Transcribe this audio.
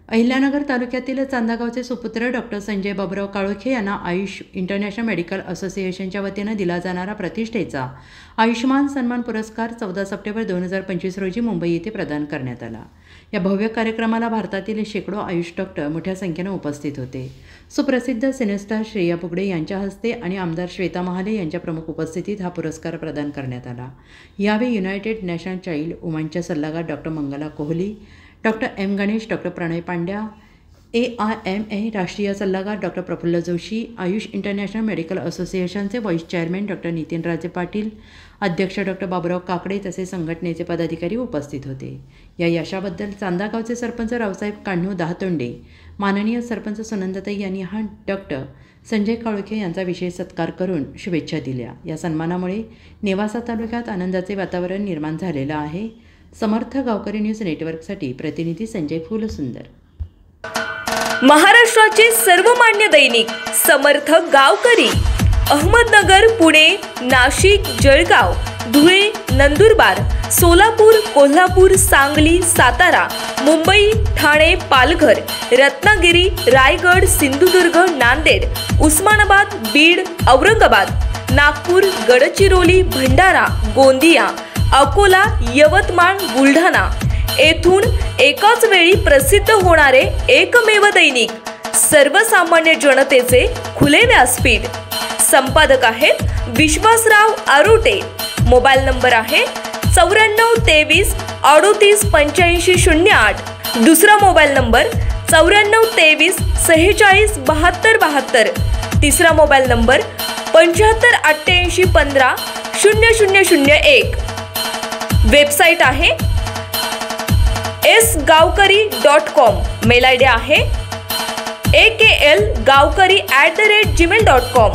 अहिल्यानगर तालुक्यातील चांदागावचे सुपुत्र डॉक्टर संजय बाबुराव काळोखे यांना आयुष इंटरनॅशनल मेडिकल असोसिएशनच्या वतीनं दिला जाणारा प्रतिष्ठेचा आयुष्मान सन्मान पुरस्कार 14 सप्टेंबर 2025 रोजी मुंबई येथे प्रदान करण्यात आला। या भव्य कार्यक्रमाला भारतातील शेकडो आयुष डॉक्टर मोठ्या संख्येने उपस्थित होते। सुप्रसिद्ध सिनेस्टार श्रेया बुगडे यांच्या हस्ते आणि आमदार श्वेता महाले यांच्या प्रमुख उपस्थितीत हा पुरस्कार प्रदान करण्यात आला। यावेळी युनायटेड नॅशनल चाइल्ड वुमनच्या सल्लागार doctor Mangala Kohli, doctor M Ganesh, doctor Pranay Pandya, AIMA राष्ट्रीय सल्लागार doctor Prafulla Joshi, AYUSH international medical असोसिएशनचे vice chairman doctor Nitin Raje Patil, अध्यक्ष डॉक्टर बाबुराव काकडे तसेच संघटनेचे पदाधिकारी उपस्थित होते। या यशाबद्दल चांदागावचे सरपंच रावसाहेब कान्हू दहातोंडे, माननीय सरपंच सुनंदाताई यांनी हा डॉक्टर संजय काळोखे यांचा विशेष सत्कार करून शुभेच्छा दिल्या। या सन्मानामुळे नेवासा तालुक्यात आनंदाचे वातावरण निर्माण झालेलं आहे। समर्थ गावकरी न्यूज नेटवर्कसाठी प्रतिनिधी संजय फुलसुंदर। महाराष्ट्राचे सर्वमान्य दैनिक समर्थ गावकरी अहमदनगर, पुणे, नाशिक, जळगाव, धुळे, नंदुरबार, सोलापूर, कोल्हापूर, सांगली, सातारा, मुंबई, ठाणे, पालघर, रत्नागिरी, रायगड, सिंधुदुर्ग, नांदेड, उस्मानाबाद, बीड, औरंगाबाद, नागपूर, गडचिरोली, भंडारा, गोंदिया, अकोला, यवतमाळ, बुलढाणा येथून एकाच वेळी प्रसिद्ध होणारे एकमेव दैनिक, सर्वसामान्य जनतेचे खुले व्यासपीठ। संपादक आहेत विश्वासराव आरोटे। मोबाईल नंबर आहे 9423 38 85 08। दुसरा मोबाईल नंबर 9423 46 72 72। तिसरा मोबाईल नंबर 75 88 15 0001। वेबसाईट आहे sgavkari.com। मेल आयडी आहे akl gavkari@gmail.com।